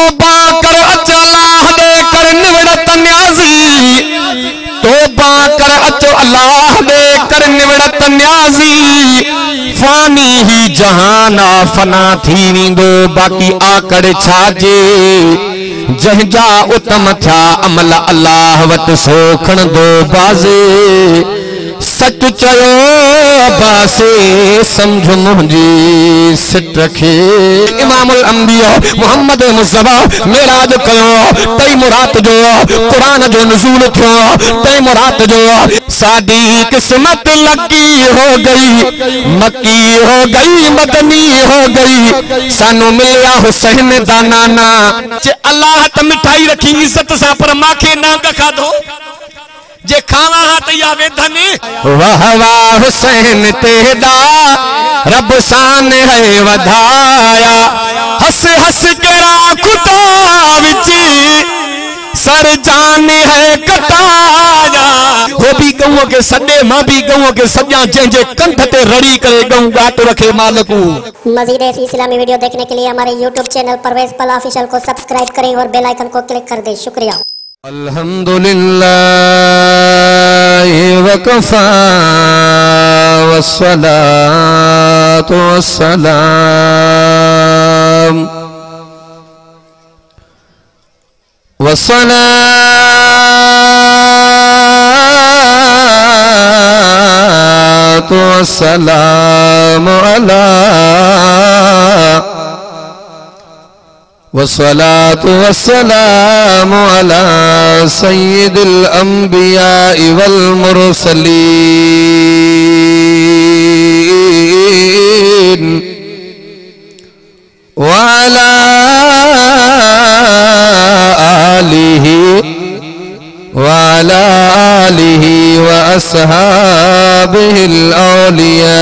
तौबा कर अचो अल्लाह दे कर निवड़त न्याजी, तौबा कर अचो अल्लाह दे कर निवड़त न्याजी। फानी ही जहाना फना थी वींदो बाकी आकड़ छाजे, जंहिंजा उत्तम थिया अमल अल्लाह वटि सोखण दो बाज़े। सच चयो बासे समझ मुंहिंजी सिट खे। इमामुल अंबिया मोहम्मद मुस्तफा मेराज कयो तई मुराद जो कुरान जो नुज़ूल थियो, तई मुराद जो साडी किस्मत लकी हो गई, मक्की हो गई, मदनी हो गई, सानू मिलिया हुसैन दा नाना। अल्लाह त मिठाई रखी इज्जत सा पर माखे नांग खाधो, जे खावा हा त या वेधने। वाह वाह हुसैन तेदा रब शान है वधाया, हस हस के राखुता विची सर जान है कटाया। वो भी गऊ के सडे मां भी गऊ के सजा जे कंठ ते रड़ी करे गऊ गाट रखे मालकू। मजीद ऐसी इस्लामी वीडियो देखने के लिए हमारे YouTube चैनल परवेज पल ऑफिशियल को सब्सक्राइब करें और बेल आइकन को क्लिक कर दें। शुक्रिया। अल्हम्दुलिल्लाह वकफा वस्सलातु वस्सलाम वस्सलातु वस्सलाम अला वस्सलातु वस्सलामु अला सय्यिदिल अंबिया वल मुरसलीन व अला आलिहि व अस्हाबिहिल औलिया।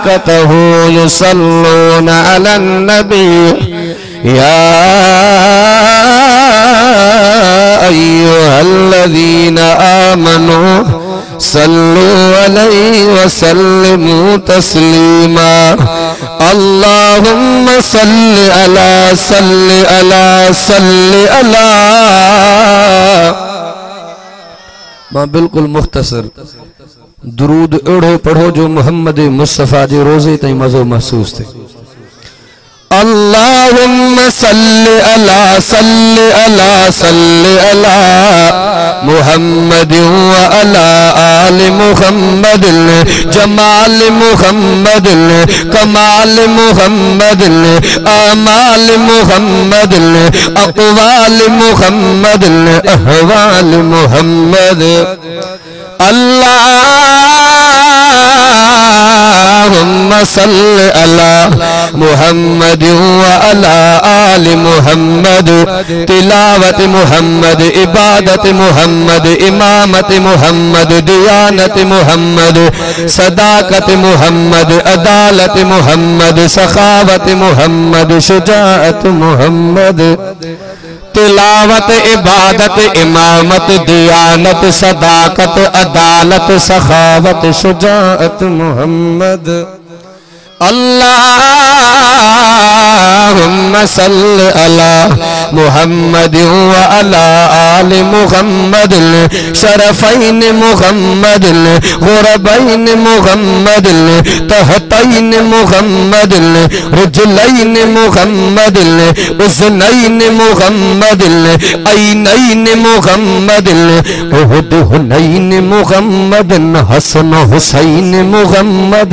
मलाइकतहु युसल्लूना अलन नबी या अय्युहल्लज़ीना आमनू सल्लु अलैहि वसल्लिमू तस्लीमा अल्लाहुम्मा सल्लि अला सल्लि अला सल्लि अला। मां बिल्कुल मुख्तसर दुरूद एड़ो पढ़ो जो मोहम्मद मुस्तफा जे रोजे ताईं मज़ो महसूस थे। अल्लाहुम्मा सल्लि अला सल्लि अला सल्लि अला मुहम्मद व अला आलि मुहम्मद जमाल मुहम्मद कमाल मुहम्मद आमाल मुहम्मद अक़वाल मुहम्मद अहवाल मुहम्मद। अल्लाहुम्मा सल्लि अला मुहम्मद व अला आलि मुहम्मद तिलावत मुहम्मद इबादत मुहम्मद इमामत मुहम्मद दियानत मुहम्मद सदाकत मुहम्मद अदालत मुहम्मद सखावत मुहम्मद शुजाअत मुहम्मद। तिलावत इबादत इमामत दियानत सदाकत अदालत सखावत शुजाअत मुहम्मद। अल्लाहुम्मा सल्लि अला मुहम्मद व अला आलि मुहम्मद शरफैन मुहम्मद गुरबैन मुहम्मद तहतैन मुहम्मद रुजलैन मुहम्मद उज़नैन मुहम्मद ऐनैन मुहम्मद उहुद हुनैन मुहम्मद हसन हुसैन मुहम्मद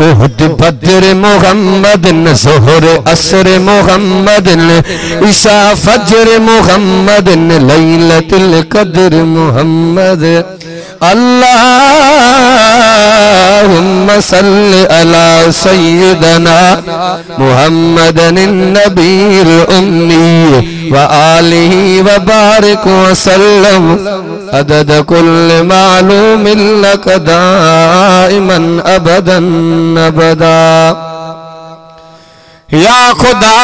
उहुद बद्र मुहम्मद ज़ोहर असर मुहम्मद इशा फज्र मुहम्मद लैलतुल क़द्र मुहम्मद। अल्लाहुम्मा सल्लि अला सय्यिदना मुहम्मदन नबील उम्मी व आलिहि व बारिक व सल्लम अदद कुल्ल मालूमिन लक दाइमन अबदन अबदा। या खुदा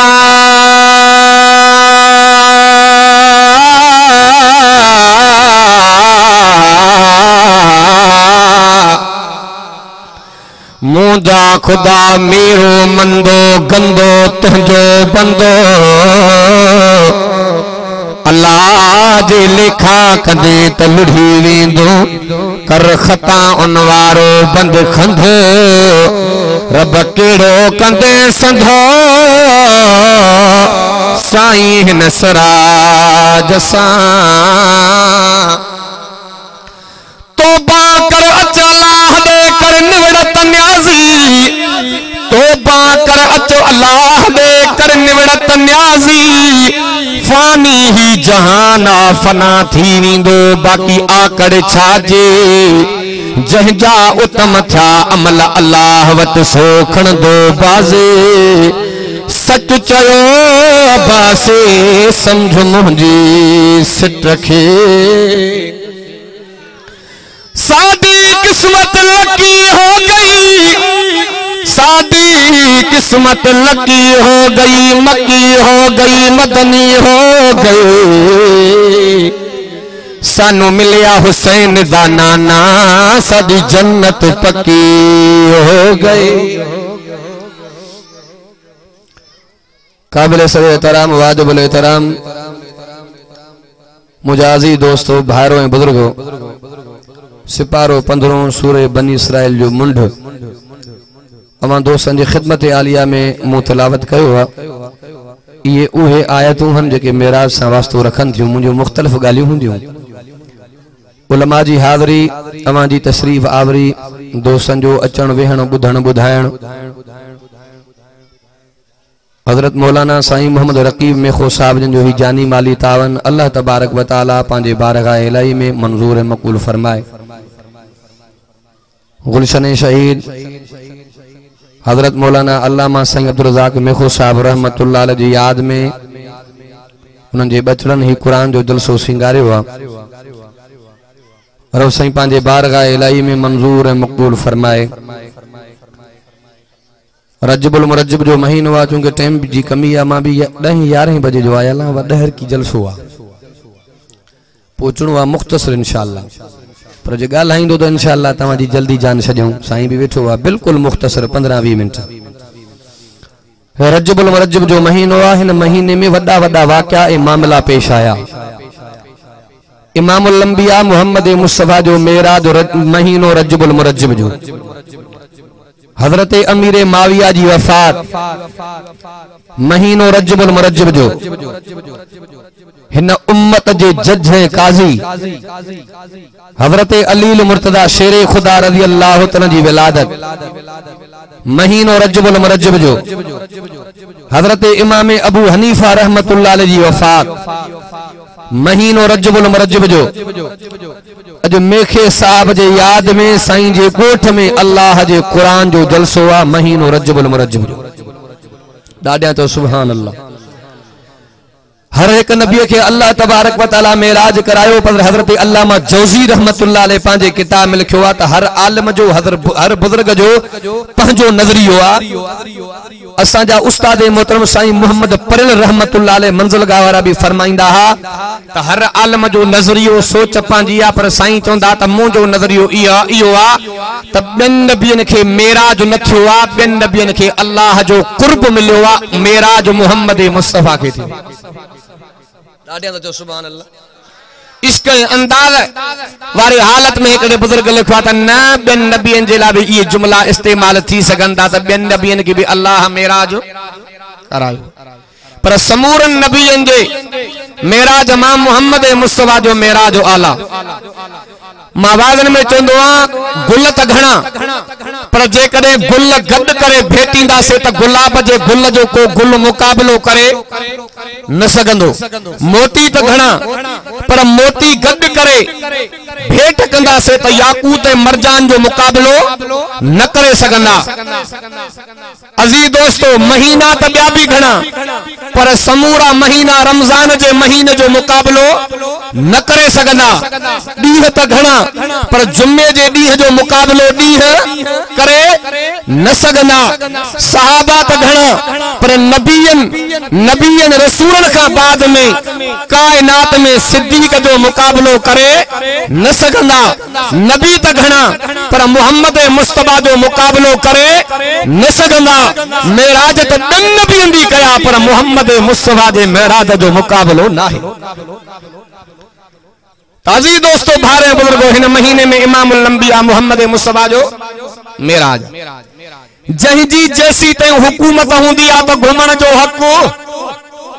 मुझा खुदा मेरो मंदो गंदो तुझो बंदो अल्लाह जे लेखा कदे त लुढ़ी वेंदो कर खता उन वारो बंद खंधो रब केड़ो कंदे संधो साईं हिन सराज सां तौबा कर अच अल्लाह दे कर निवड़त न्याज़ी तौबा कर अच अल्लाह दे कर निवड़त न्याज़ी फानी ही जहाना फना थी वेंदो बाकी आकड़ छाजे जंहिंजा उत्तम थिया अमल अल्लाह वट सो खणंदो बाज़े सच चयो अब्बासे समझ मुंहिंजी सिट खे सादी किस्मत लकी हो गई सादी किस्मत लकी हो गई मक्की हो गई मदनी हो गई सानू मिलिया हुसैन दा नाना साडी जन्नत पक्की हो गई। काबिल सर एहतराम वाजिबुल एहतराम मुजाजी दोस्तों भाइरों ऐं बुजुर्गों सिपारो 15 सूरे बनी इसराइल जो मुंड अवां दोस्तन जी खिदमत आलिया में मूं तिलावत कयो है। ये उहे आयतूं हन जेके मेराज सां वास्तो रखन थियूं मुंहिंजूं मुख्तलिफ़ ॻाल्हियूं हूंदियूं उलमा जी हाज़री अवां जी तशरीफ़ आवरी दोस्तन जो अचण वेहण ॿुधण ॿुधाइण हजरत मौलाना साईं मोहम्मद रकीब मेखो साहब जन जो ही जानी माली तावन अल्लाह तबारक व तआला पांजे बारगाह इलाही में मंजूर मकबूल फरमाए। गुलशन शहीद हजरत मौलाना अल्लामा साईं अब्दुल रज़ाक मेखो साहब रहमतुल्लाह अलैह जी याद में उन्हनि जे बचड़नि ही कुरान जो जलसो सिंगारियो आहे। रब साईं पांजे बारगाह इलाही में मंजूर मकबूल फरमाए। रजबुल मुरज्जब जो महीनो आ, चूंकि टाइम जी कमी है, मां भी 10-11 बजे जो आयल हाँ, डहर की जलसो आ, पहुंचणो आ मुख्तसर इंशाअल्लाह, पर जो ॻाल्हाईंदो तो इंशाअल्लाह तव्हांजी जल्दी जान छॾियूं। साईं भी वेठो आ, बिल्कुल मुख्तसर 15-20 मिनट। रजबुल मुरज्जब जो महीनो आ, हिन महीने में वड्डा वड्डा वाक़या ए मामला पेश आया। इमामुल अंबिया मोहम्मद मुस्तफा जो मेराज महीनो रजबुल मुरज्जब जो, हजरत अमीर माविया जी वफात महीनो रजबुल मुरज्जब जो, हिन उम्मत जे जज हैं काजी हजरत अलील मुर्तदा शेरे खुदा रज़ी अल्लाह तआला जी विलादत महीनो रजबुल मुरज्जब जो, हजरत इमाम अबू हनीफा रहमतुल्लाह अलैहि जी वफात महीनो रजबुल मुरज्जब जो। अज मेखे साहब जे याद में साईं जे कोठ में अल्लाह जे कुरान जो जलसो आ, महीनो रजबुल मुरज्जब जो। ॾाढा तो सुभान अल्लाह। हर एक नबी के अल्लाह तबारक व तआला मेराज करायो, पर हजरत अल्लामा जौजी रहमतुल्लाह अलैहि पंहिंजे किताब में लिखियो आ त हर आलिम जो हर बुजुर्ग जो पंहिंजो नज़रियो आ। असांजा उस्ताद मोहतरम साईं मोहम्मद परिल रहमतुल्लाह अलैहि मंज़िलगाह वारा भी फरमाईंदा हा त हर आलिम जो नज़रियो सोच पंहिंजी आ, पर साईं चवंदा त मुंहिंजो नज़रियो इहो आ त ॿियनि नबियनि खे मेराज न थियो आ, ॿियनि नबियनि खे अल्लाह जो कुर्ब मिलियो आ, मेराज मोहम्मद मुस्तफा खे थियो। सुभान अल्लाह। इश्क अंदाज वारी हालत में हिकड़े बुजुर्ग लिखवा त न ॿियनि नबियनि जे लाइ भी ये जुमला इस्तेमाल थी सघंदा त ॿियनि नबियनि खे भी अल्लाह मेराज करायो, पर समूरन नबियनि जे मेराज मां मोहम्मद मुस्तफा जो मेराज आला। मां वाज़न में चवंदो आ गुल त घणा, पर जेकॾहिं गुल गॾु करे भेटींदासीं त गुलाब जे गुल जो को गुल मुकाबलो करे न सघंदो। मोती त घणा, पर मोती गॾु करे भेट कंदासीं त याकूत ऐं मरजान जो मुकाबलो न करे सघंदा। अज़ीज़ दोस्तो, महीना त ॿिया बि घणा, पर समूरा महीना रमज़ान जे महीने जो मुकाबलो न करे सघंदा। ॾींहं त घणा, पर जुम्मे जे ॾींहं जो मुकाबलो ॾींहं करे न सघंदा। सहाबा त घणा, पर नबियन रसूलन खां बाद में कायनात में सिद्दीक जो मुकाबलो करे न सघंदा। नबी त घणा, पर मोहम्मद मुस्तफा जो मुकाबलो करे न सघंदा। मेराज त ॿियनि नबियनि भी कया, पर मोहम्मद मुस्तफा जे मेराज जो मुकाबलो नाहे। ताज़ी दोस्तों, भारे बुजुर्गो, हिन महीने में इमामुल अंबिया मोहम्मद मुस्तफा जो मेराज, जंहिंजी जैसी ते हुकूमत हूंदी आ त घुमण जो हक़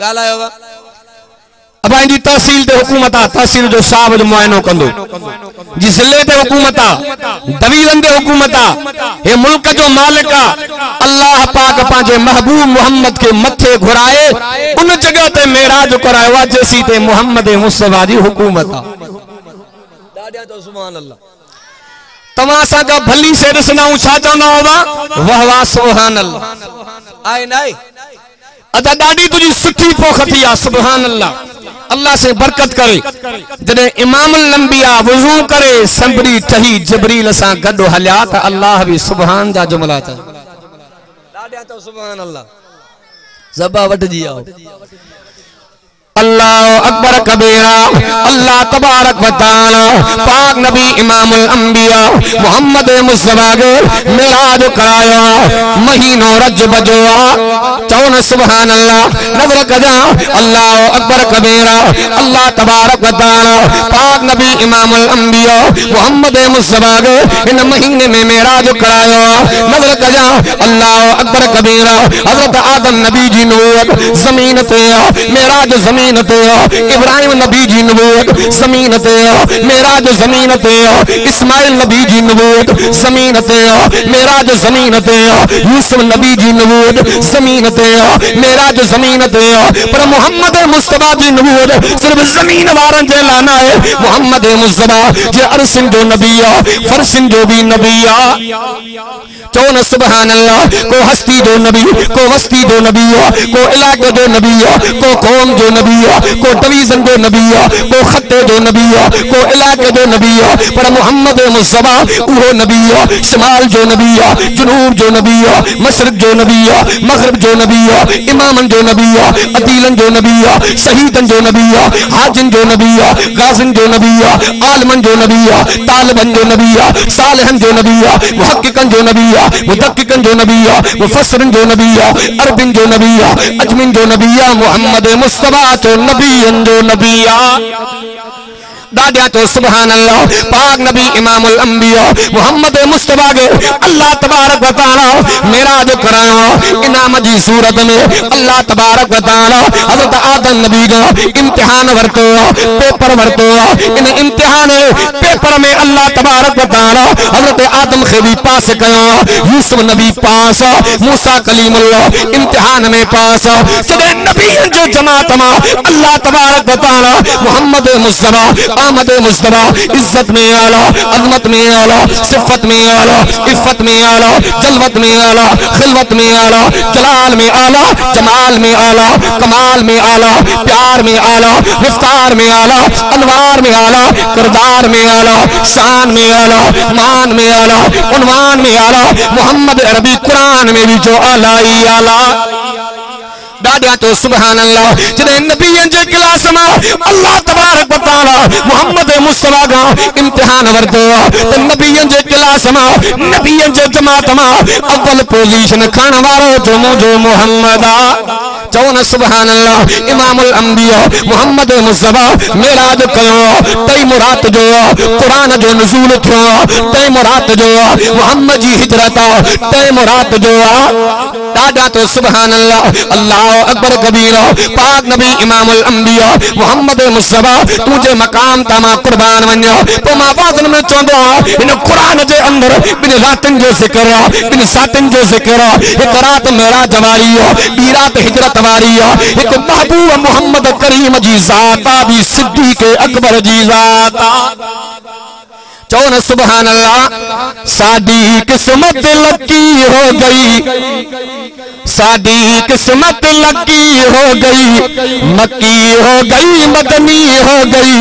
ॻाल्हायो। अब जी तहसील ते हुकूमत आ, तहसील जो साहब जो मुआइनो कंदो, जी ज़िले ते हुकूमत आ, दवीलन ते हुकूमत आ, हे मुल्क जो मालिक आ। अल्लाह पाक पंहिंजे महबूब मोहम्मद के मथे घुराए उन जगह ते मेराज करायो आ जैसी ते मोहम्मद मुस्तफा जी हुकूमत आ। सुभान अल्लाह। तव्हां सां भली से ॾिसंदाऊं छा चवंदा हुआ, वाह वाह सुभान अल्लाह। आहे न आहे अदा ॾाढी तुंहिंजी सुठी पोख थी आ, सुभान अल्लाह। अल्लाह से बरकत करे। जॾहिं इमामुल अंबिया वुज़ू करे संभरी ठही जिब्रील सां गॾु हलिया त अल्लाह भी सुभान जा जुमला था। ॾाढा तो सुभान अल्लाह। ज़बा वठजी आओ। अल्लाह अकबर कबीरा। अल्लाह तबारक व तआला पाक नबी इमामुल अंबिया मोहम्मद मुस्तफा के मेराज कराया महीनो रजब जो चौन सुभान अल्लाह। नजर कजा अल्लाह अकबर कबीरा। अल्लाह तबारक व तआला पाक नबी इमामुल अंबिया मोहम्मद मुस्तफा के इन महीने में मेराज कराया। नजर कजा अल्लाह अकबर कबीरा। हजरत आदम नबी जी नबूवत जमीन पे मेराज जमीन ते, इब्राहिम नबी जी नबूवत जमीन ते, मेराज जमीन ते, इस्माइल नबी जी नबूवत जमीन ते, मेराज जमीन ते, यूसुफ नबी जी नबूवत जमीन ते, मेराज जमीन ते। पर मोहम्मद मुस्तफा जी नबूवत सिर्फ जमीन वारन जे लाना है। मोहम्मद मुस्तफा जे अरसिन जो नबी आ, फरसिन जो भी नबी आ, चौन सुबहान अल्लाह। को हस्ती जो नबी, को वस्ती जो नबी, को इलाके जो नबी, को कौम जो नबी, को डिवीजन जो नबी, को खत्ते जो नबी, को इलाके जो नबी, पर मोहम्मद मुस्तफा वो नबी, शमाल जो नबी, जुनूब जो नबी, मशरिक जो नबी, मगरिब जो नबी, इमामन जो नबी, अदीलन जो नबी, शहीदन जो नबी, हाजिन जो नबी, गाजिन जो नबी, आलमन जो नबी, तालिबन जो नबी, सालिहन जो नबी, मुहक्किकन जो नबी, मुदक्किकन जो नबी, मुफस्सिरन जो नबी, अरबिन जो नबी, अजमिन जो नबी, मोहम्मद मुस्तफा जो नबीयन जो नबी। दादिया तो सुभान अल्लाह। पाक नबी इमामुल अंबिया मोहम्मद मुस्तफा के अल्लाह तबारक व तआला मेराज कराया इनाम जी सूरत में। अल्लाह तबारक व तआला हजरत आदम नबी का इम्तिहान वरतो, पेपर वरतो। इन इम्तिहान पेपर में अल्लाह तबारक व तआला हजरत आदम के भी पास कयो, यूसुफ नबी पास, मूसा कलीमुल्लाह इम्तिहान में पास। सदे नबी जो जमात में अल्लाह तबारक व तआला मोहम्मद मुस्तफा आमद मुस्तफा इज्जत में आला, अजमत में आला, सिफत में आला, इफ्फत में आला, जलवत में आला, खिलवत में आला, जलाल में आला, जमाल में आला, कमाल में आला, प्यार में आला, रफ्तार में आला, अनवार में आला, किरदार में आला, शान में आला, मान में आला, उन्वान में आला। मोहम्मद अरबी कुरान में भी जो आला ही आला। दादिया तो सुभान अल्लाह। जदे नबीयन जे क्लास में अल्लाह तबारक व तआला मोहम्मद मुस्तफा का इम्तिहान वरतो, तो नबीयन जे क्लास में नबीयन जे जमात में अव्वल पोजीशन खान वालो जो मोहम्मद चौन सुभान अल्लाह। इमामुल अंबिया मोहम्मद मुस्तफा मेराज कयो, तई मुराद जो कुरान जो नुज़ूल थियो, तई मुराद जो मोहम्मद जी हिजरत, तई मुराद जो दादा तो सुभान अल्लाह। अल्लाह अकबर कबीरा। पाक नबी इमामुल अंबिया मोहम्मद मुस्तफा तुझे मकाम तमा कुर्बान वन्या। तो मां बादन में चोंदो इन कुरान जे अंदर बिन रातन जो जिक्र, बिन सातन जो जिक्र। एक रात मेरा जवारी, बी रात हिजरत वारी। एक महबूब मोहम्मद करीम जी ज़ाता भी सिद्दीक़ अकबर जी ज़ाता। चौन सुभान अल्लाह। साडी किस्मत लकी हो गई, साडी किस्मत लकी हो गई, मक्की हो गई, मदनी हो गई।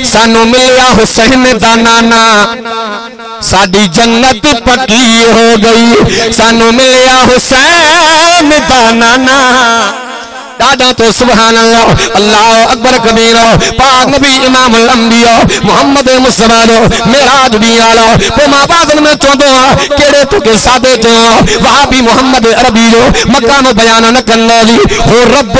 सानू मिलिया हुसैन दा नाना, साडी जन्नत पक्की हो गई। सानू मिलिया हुसैन दा नाना। दादा तो सुभान अल्लाह। अल्लाह अकबर कबीरा। पाक नबी इमामुल अंबिया मोहम्मद मुस्तफा जो मेराज भी आला। तो मां बादल में चोंदो केड़े तो के सादे जो वहां भी मोहम्मद अरबी जो मकाम बयान न करने ली हो रब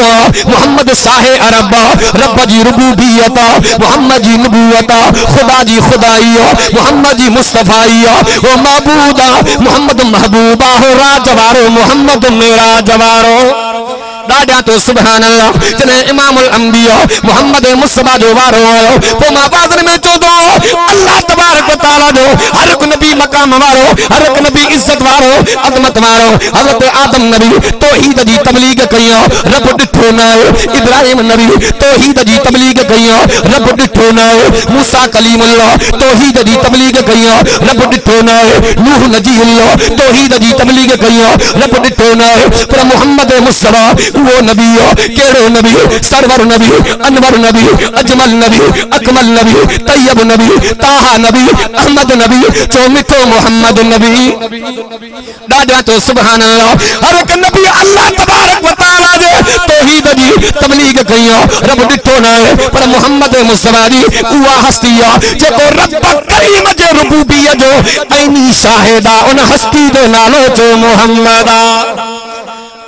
मोहम्मद साहे अरब, रब जी रुबूबियत, मोहम्मद जी नबूवत, खुदा जी खुदाइया, मोहम्मद जी मुस्तफाइया, वो महबूदा मोहम्मद महबूबा हो राजवारो मोहम्मद मेरा जवारो। दादा तो सुभान अल्लाह। जने इमामुल अंबिया मोहम्मद मुस्तफा जो वारो आयो, तो मां बादल में चोदो अल्लाह तबारक व तआला जो हर एक नबी मकाम वारो, हर एक नबी इज्जत वारो, अजमत वारो। हजरत आदम नबी तौहीद जी तबलीग कयो, रब डिठो न। इब्राहिम नबी तौहीद जी तबलीग कयो, रब डिठो न। मूसा कलीमुल्लाह तौहीद जी तबलीग कयो, रब डिठो न। नूह नजीउल्लाह तौहीद जी तबलीग कयो, रब डिठो न। पर मोहम्मद मुस्तफा वो नबी केड़ो नबी, सरवर नबी, अनवर नबी, अजमल नबी, अकमल नबी, तैयब नबी, ताहा नबी, अहमद नबी, जो मिठो मोहम्मद नबी। दादा तो सुभान अल्लाह। हर एक नबी अल्लाह तबारक व तआला दे तौहीद जी तबलीग कयो, रब डिठो न। पर मोहम्मद मुस्तफा जी उहा हस्तिया जेको रब करीम जे रुबूबियत जो ऐनी शाहिदा उन हस्ती दे नालो जो मोहम्मद।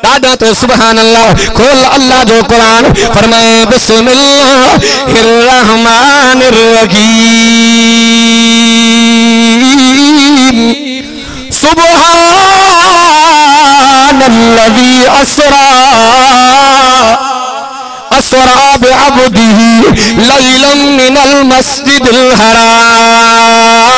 दादा तो सुभान अल्लाह। खोल अल्लाह जो कुरान फरमाए बिस्मिल्लाहिर रहमानिर रहीम। सुब्हानल्लज़ी अस्रा बिअब्दिही लैलन मिनल मस्जिदिल हराम।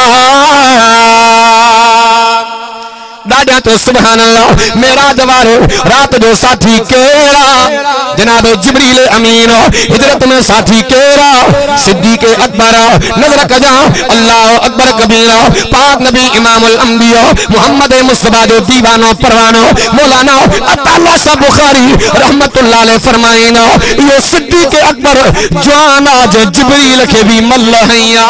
डाटिया तो सुभान अल्लाह मेरा जवारे रात जो साथी केरा जनाब जिब्रील अमीन हिजरत में साथी केरा सिद्दीक अकबर नजर कजा अल्लाह अकबर कबीरा पाक नबी इमामुल अंबिया मोहम्मद मुस्तफा जो दीवानो परवानो मौलाना अताला शाह बुखारी रहमतुल्लाह अलैह फरमाइना ये सिद्दीक अकबर जवाना जो जिब्रील के भी मल्लहैया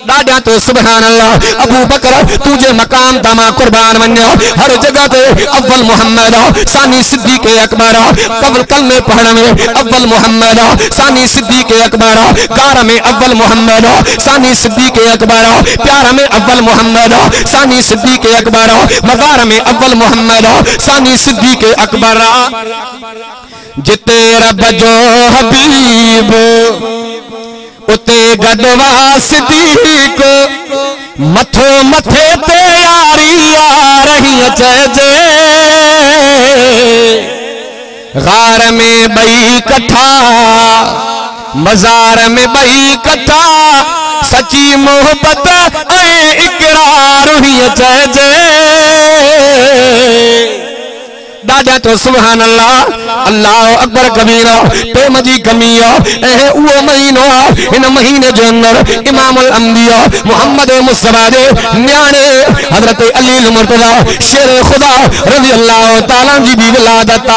डाडिया तो सुभान अल्लाह अबू बकर तुझे मकाम तमा कुर्बान मन्यो हर जगह पे अव्वल मोहम्मद सानी सिद्दीक अकबर कब्र कल में पढ़ में अव्वल मोहम्मद सानी सिद्दीक अकबर कार में अव्वल मोहम्मद सानी सिद्दीक अकबर प्यार में अव्वल मोहम्मद सानी सिद्दीक अकबर मजार में अव्वल मोहम्मद सानी सिद्दीक अकबर जिते रब जो हबीब उते गदवा सिद्दीक मथो मथे ते यारी आ रही जे गार में बई कथा मजार में बई कथा सची मोहब्बत ऐ इकरार हुई जे दादा तो सुभान अल्लाह अल्लाह अकबर कबीरा प्रेम जी कमिया ए वो महीनो इन महीने जो अंदर इमामुल अंबिया मोहम्मद मुस्तफा दे न्याणे हजरत अली मुर्तजा शेर खुदा रज़ी अल्लाह ताला जी भी विलादत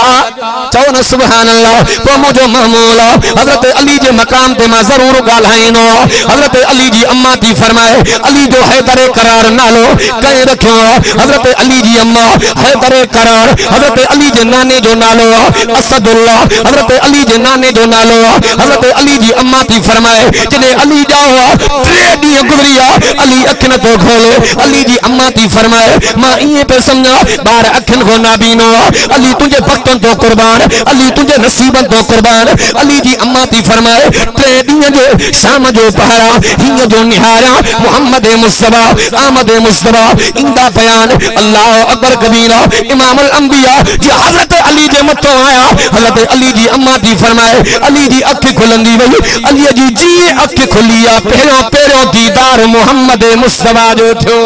चौन सुभान अल्लाह तो मुझे महमूला हजरत अली जे मकाम ते मां जरूर गालाइनो हजरत अली जी अम्मा थी फरमाए अली जो हैदर करार नालो कहीं रखियो हजरत अली जी अम्मा हैदर करार हजरत अली जे नाने जो नालो असदुल्लाह हजरत अली जे नाने जो नालो हजरत अली जी अम्मा थी फरमाए जने अली जाओ 3 डी गुजरिया अली अखन तो खोले अली जी अम्मा थी फरमाए मां ये पे समझा बार अखन को ना बीनो अली तुझे भक्तन तो कुर्बान अली तुझे नसीबन तो कुर्बान अली जी अम्मा थी फरमाए 3 डी जो शाम जो पहरा हिय जो निहारा मोहम्मद मुस्तफा आमद मुस्तफा इंदा बयान अल्लाह अकबर कबीरा इमामुल अंबिया जी हजरत अली जे मथो आया हजरत अली जी अम्मा थी फरमाए अली जी अख खुलंदी वई अली जी अख खुलिया पहिरों दीदार मोहम्मद मुस्तफा जो थियो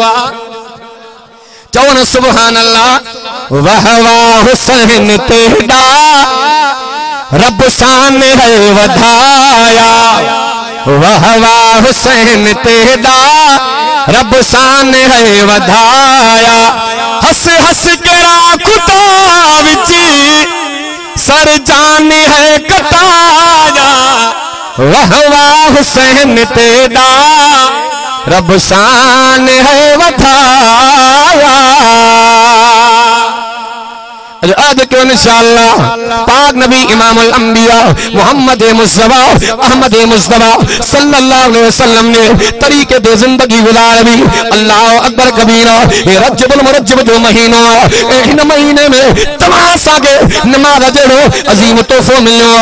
चौन सुभान अल्लाह वाह वाह हुसैन तेरा रब शान है वधाया वाह वाह हुसैन तेरा रब शान है वधाया हस हस के राखुता विची सर जान है कटाया वाह वाह हुसैन तेरा रब शान है वधाया आज क्यों इंशाअल्लाह पाक नबी इमामुल अंबिया मोहम्मद मुस्तफा अहमद मुस्तफा सल्लल्लाहु अलैहि वसल्लम ने तरीके दे जिंदगी गुजारी अल्लाह अकबर कबीरा ये रजबुल मुरज्जब जो महीनो इन महीने में तमाशा के नमाज जड़ो अजीम तोहफो मिलो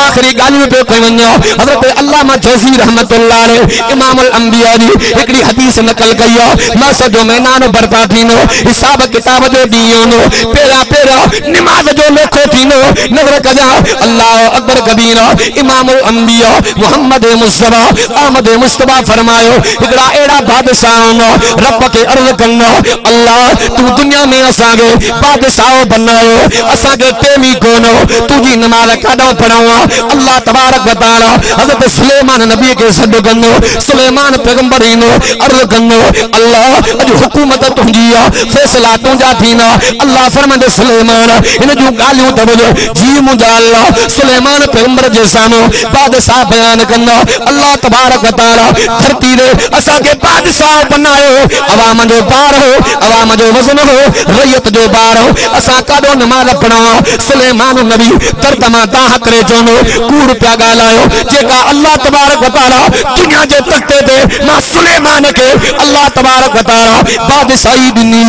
आखिरी गालियों पे कोई वन्यो हजरत अल्लामा जज़ी रहमतुल्लाह अलैह इमामुल अंबिया जी एकड़ी हदीस नकल कयो मासा जो मैदान बरपा थीनो हिसाब किताब जो दियोनो पेरा पेरा नमाज जो लेखो थीनो नजर कजा अल्लाह अकबर कबीरा इमामुल अंबिया मोहम्मद मुस्तफा आमद मुस्तफा फरमायो एकड़ा एड़ा बादशाह नो रब के अर्ज करनो अल्लाह तू दुनिया में असागे बादशाह बनायो असागे प्रेमी कोनो तुजी नमाज काडो पढ़ावा अल्लाह तबारक व तआला हजरत सुलेमान नबी के सद गनो सुलेमान पैगंबर इनो अर्ज करनो अल्लाह अज हुकूमत तुंजिया फैसला तुंजा थीना अल्लाह फरमांदे सुलेमान इन जो गालियों तबलो जी मुझा अल्लाह सुलेमान पैगंबर जे सामो बादशाह बयान करना अल्लाह तबारक व तआला धरती रे असा के बादशाह बनायो अवाम जो पार हो अवाम जो वजन हो रैयत जो बार हो असा काडो नमाज पढ़ावा सुलेमान नबी तरतमा दाह करे जोनो कूड़ प्या गालायो जेका अल्लाह तबारक व तआला दुनिया जे तख्ते ते मां सुलेमान के अल्लाह तबारक व तआला बादशाही दिनी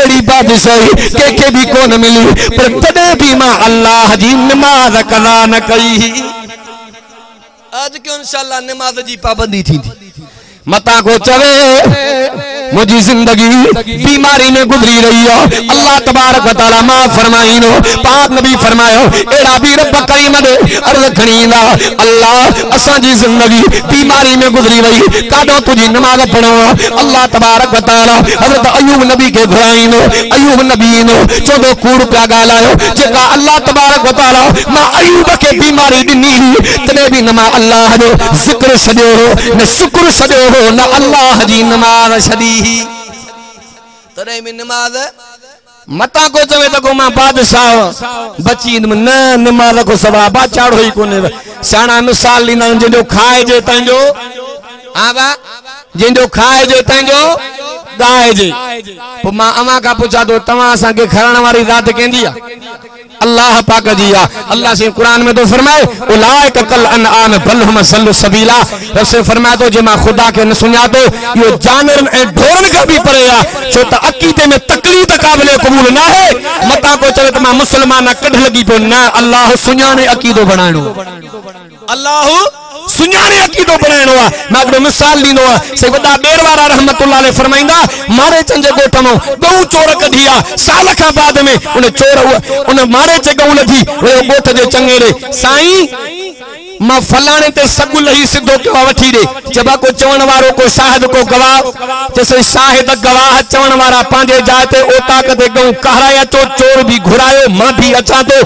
एड़ी बादशाही के भी कोन मिली पर तदे भी मां अल्लाह जी नमाज कदा न कई आज क्यों इंशाअल्लाह नमाज जी पाबंदी थी मता को चवे मुझी जिंदगी बीमारी में गुजरी रही है अल्लाह तबारक व तआला मां फरमाइनो पाक नबी फरमायो एड़ा भी रब करीम दे अर्ज खणींदा अल्लाह असा जी जिंदगी बीमारी में गुजरी वही काडो तुझी नमाज पढ़ो अल्लाह तबारक व तआला हजरत अयूब नबी के घुराइनो अयूब नबी नो चोदो कूड़ पिया गालायो जेका अल्लाह तबारक व तआला मां अयूब के बीमारी दिनी तने भी नमा अल्लाह जो जिक्र सजो न शुक्र सजो न अल्लाह जी नमाज छदी तने भी नमाज मता को चवे तो मां बादशाह बची न नमाज को सवा बा चाड़ो ही कोने साणा मिसाल लीना जिंदो खाए जे तंजो हां बा जिंदो खाए जे तंजो गाए जे पो मां अमा का पूछा तो तवा असा के खरण वाली रात केंदी आ अल्लाह पाक जी अल्लाह से कुरान में तो फरमाए उलाइक कल अनआम बल हम सल्लु सबीला से फरमाया तो जे मां खुदा के न सुना तो यो जानवर ए ढोरन का भी परेया छो त अकीदे में तकलीफ काबिल कबूल ना है मता को चले त मां मुसलमान कढ लगी तो ना अल्लाह सुनाने अकीदो बनाणो अल्लाह सुनाने अकीदो बनाणो आ मैं एक मिसाल दीनो आ से वडा बेरवारा रहमतुल्लाह अलैहि फरमाइंदा मारे चंजे गोठमो गऊ चोर कढिया साल का बाद में उन चोर उन मारे चे गऊ लधी वो गोठ जे चंगेरे साईं मां फलाने ते सगुल ही सिद्धो के वठी दे जबा को चवण वारो को शाहिद को गवाह जैसे शाहिद गवाह चवण वारा पांजे जाते ओता कदे गऊ कहराया तो चोर भी घुरायो मां भी अचा तो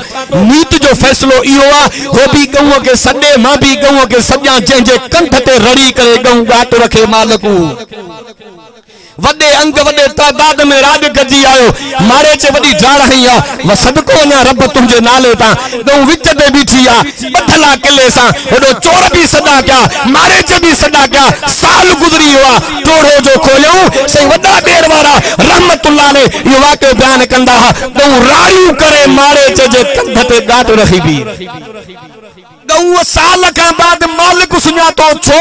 नीत जो फैसलो इयो आ हो भी गऊ के सडे मां भी गऊ के सजा जे कंठ ते रड़ी करे गऊ गाट रखे मालकू वडे अंग वडे तादाद में राज गजी आयो मारे चे वडी जाड़ हईया व सदको ना रब तुझे नाले ता गऊ विच दे बीठिया बठला किले सा ओडो चोर भी सदा क्या मारे चे भी सदा क्या साल गुजरी हुआ टोड़ो जो खोलियो से वडा देर वाला रहमतुल्लाह ने यो वाके बयान कंदा गऊ राड़ियो करे मारे चे जे कंध ते गाट रखी भी गऊ साल का बाद मालिक सुना तो छो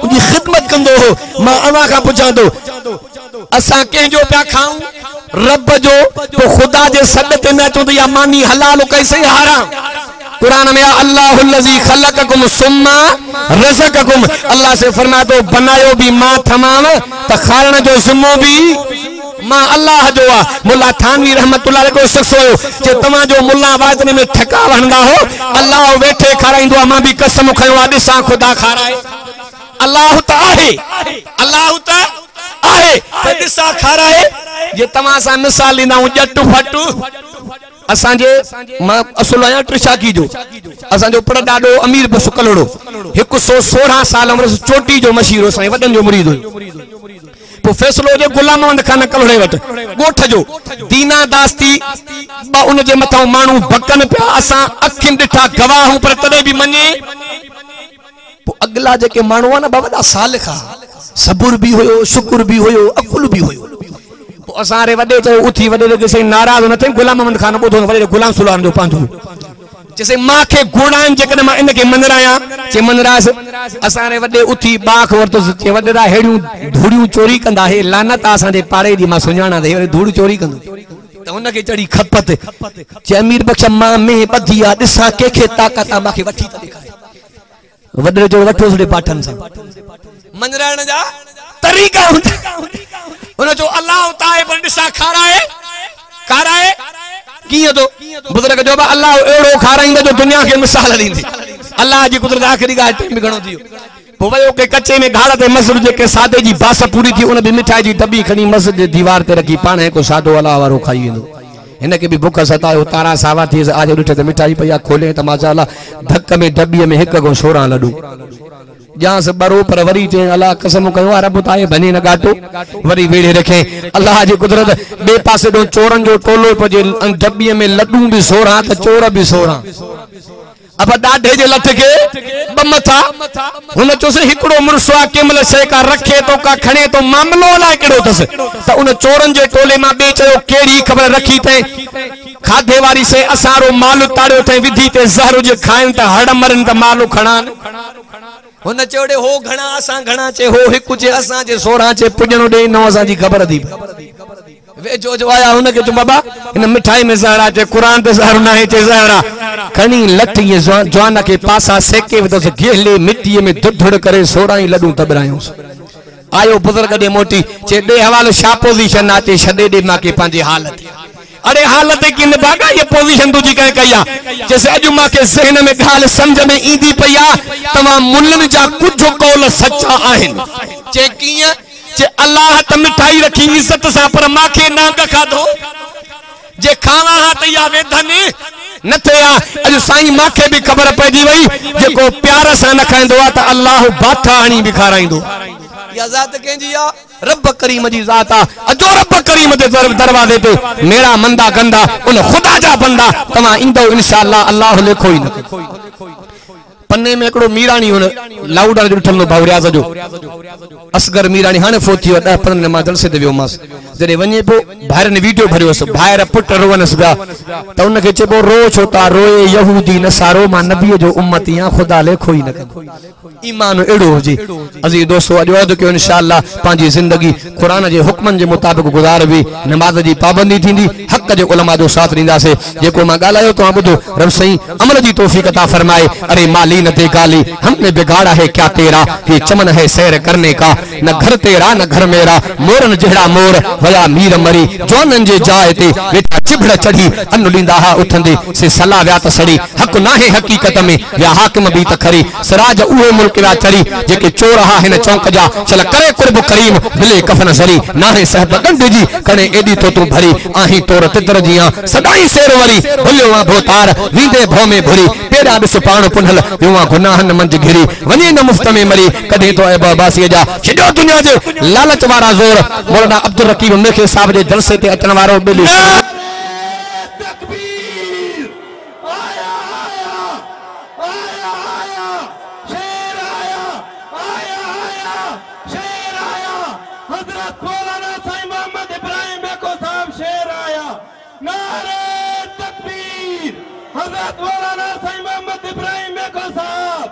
उनकी खिदमत कंदो हो मां अमा का पुछा दो असा के जो प्या खाऊं रब जो तो खुदा जे सद ते न तो या मानी हलाल कैसे हराम कुरान में अल्लाहुल्लज़ी खलक़कुम सुम्मा रज़क़कुम अल्लाह से फरमाया तो बनायो भी मां तमाम त खारण जो जिम्मो भी मां अल्लाह जो आ मुल्ला थानवी रहमतुल्लाह को शख्स हो जे तमा जो मुल्ला वाजने में ठका वणदा हो अल्लाह वेठे खाराइंदो मां भी कसम खयो आ दिसा खुदा खाराए अल्लाह त आहे त दिसा खाराए जे तमा सा मिसाल लीना जट फटू असा जे मां असुल आया त्रिशाकी जो असा जो पर डाडो अमीर बस कलड़ो 116 साल उम्र चोटी जो मशीरो साईं वडन जो मुरीद तो फैसलो जो गुलाम खान कलड़े वट गोठ जो दीना दास्ती बा उन जे मथा मानू भकन पे असा अखिन दिठा गवाह पर तदे भी मने तो अगला जे के मानू ना बाबा सालिखा सब्र भी होयो शुक्र भी होयो अकुल भी होयो तो असा रे वडे तो उठी वडे के से नाराज न थे गुलाम अहमद खान बोधो वडे गुलाम सुलाम जो पांधो जैसे मां के गुणान जे कने मां इन के मनराया जे मनरास असा रे वडे उठी बाख वरतो जे वडे दा हेड़ियों धूड़ियों चोरी कंदा हे लानत असा दे पाड़े दी मां सुञाणा दे धूड़ चोरी कंदो तो उन के चढ़ी खपत जे अमीर बख्श मां में बधिया दिसा के खे ताकत मां के वठी त दिखाए वडे जो वठो सडे पाठन सा मनराण जा तरीका हुंदा उन जो अल्लाह ताए पर दिसा खाराए किए तो बुजुर्ग जो बा अल्लाह एड़ो खाराइंदा जो दुनिया के मिसाल दींदे अल्लाह जी कुदरत आखिरी गा टाइम घणो दियो पोवयो के कच्चे में घाड़ ते मस्जिद के सादे जी बास पूरी थी उन भी मिठाई जी डब्बी खणी मस्जिद जे दीवार ते रखी पाणे को सादो अल्लाह वारो खाई वेंदो इन के भी भूख सतायो तारा सावा थी आज उठे ते मिठाई पया खोले त माशाअल्लाह धक में डब्बी में एक गो 16 लड्डू जहां से बरो पर वरी चे अल्लाह कसम कयो रब ताए बने न गाटो वरी वेड़े रखे अल्लाह जी कुदरत बे पासे दो चोरन जो टोलो पजे डब्बी में लड्डू भी 16 त चोर भी 16 अब डाढे जे लठ के बमथा उन चो से हिकड़ो मुर्सवा केमल से का रखे तो का खणे तो मामलो ना केड़ो तस त उन चोरन जे टोले मा बे चयो केड़ी खबर रखी थे खाधे वारी से असारो माल ताड़ो थे विधि ते जहर जे खाइन त हड़ मरन त माल खणान उन चोड़े हो घणा असा घणा चे हो हिकु चे असा जे 16 चे पुजनो दे न असा जी खबर दी वे जो आया उन के बाबा इन मिठाई में जहरा चे कुरान ते जहर ना है चे जहरा खणी लठ ये जवान के पासा सेके तो गेले मिट्टी में धुड़ करे 16 ही लड्डू तबरायो आयो बुजुर्ग दे मोटी चे दे हवालो शा पोजीशन आते छदे दे मां के पांजे हालत अरे हालत की निभागा ये पोजीशन तुझी कह कया जैसे अज मां के ज़हन में गाल समझ में ईंदी पया तमा मुल्लन जा कुछ कौल सच्चा आहिन चे किया चे अल्लाह त मिठाई रखी इज्जत सा पर मां के नांग खाधो जे खावा हा त या वेधन न थिया अज साईं मां के भी खबर पइजी वई जेको प्यार सा न खाइंदो आ त अल्लाह बाठा आणी भी खाराइंदो या जात केंजी आ रब करीम जी जात आ अजो रब करीम दे दरवाजे पे मेरा मंदा गंदा उन खुदा जा बंदा तमा इंदो इंशाअल्लाह अल्लाह लेखो ही न पन्ने में एकड़ो मीरानी हुन लाउडर जो ठल्लो भावरियाज जो असगर मीरानी हाने फोथियो 10-15 मां जलसे ते वियो मास जडे वने पो बाहर ने वीडियो भरियोस बाहर पुट रोवनस बा त उन के चेबो रो छोटा रोए यहूदी नसारो मां नबी जो उम्मत या खुदा लेखो ही न ईमान एड़ो होजे अजी दोस्तों अज वादो के इंशाअल्लाह पांजी जिंदगी कुरान जे हुक्मन जे मुताबिक गुजारबी नमाज जी पाबंदी थींदी हक जे उलमा जो साथ दींदा से जेको मां गालायो तो बुधो रब सही अमल जी तौफीक अता फरमाए अरे माली न ते गाली हमने बिगाड़ा है क्या तेरा ये चमन है सैर करने का न घर तेरा न घर मेरा मोरन जेड़ा मोर वया मीर मरी जोनन जे जाए ते वेठा चिबड़ चढ़ी अन लींदा हा उठंदे से सला व्या त सड़ी हक ना है हकीकत में व्या हाकिम भी त खरी सराज उहे मुल्क व्या चढ़ी जेके चोर हा हिन चौंक जा चल करे कुर्ब करीम मिले कफन सरी ना है सहब गंड जी कने एडी तो तू भरी आही तोर तितर जिया सदाई शेर वरी भलियो वा भोतार वींदे भौ में भरी पेरा बिस पाण पुनल युवा गुनाहन मंज घिरी वने न मुफ्त में मरी कदे तो ए बाबासी जा छडो दुनिया जे लालच वारा जोर मौलाना अब्दुल रकीब मेखे साहब जे जलसे ते अचन वारो बिली तकबीर आया आया आया आया शेर आया आया आया शेर आया हजरत मौलाना साईं मोहम्मद इब्राहिम बेको साहब शेर आया नारे तकबीर हजरत मौलाना साईं मोहम्मद इब्राहिम बेको साहब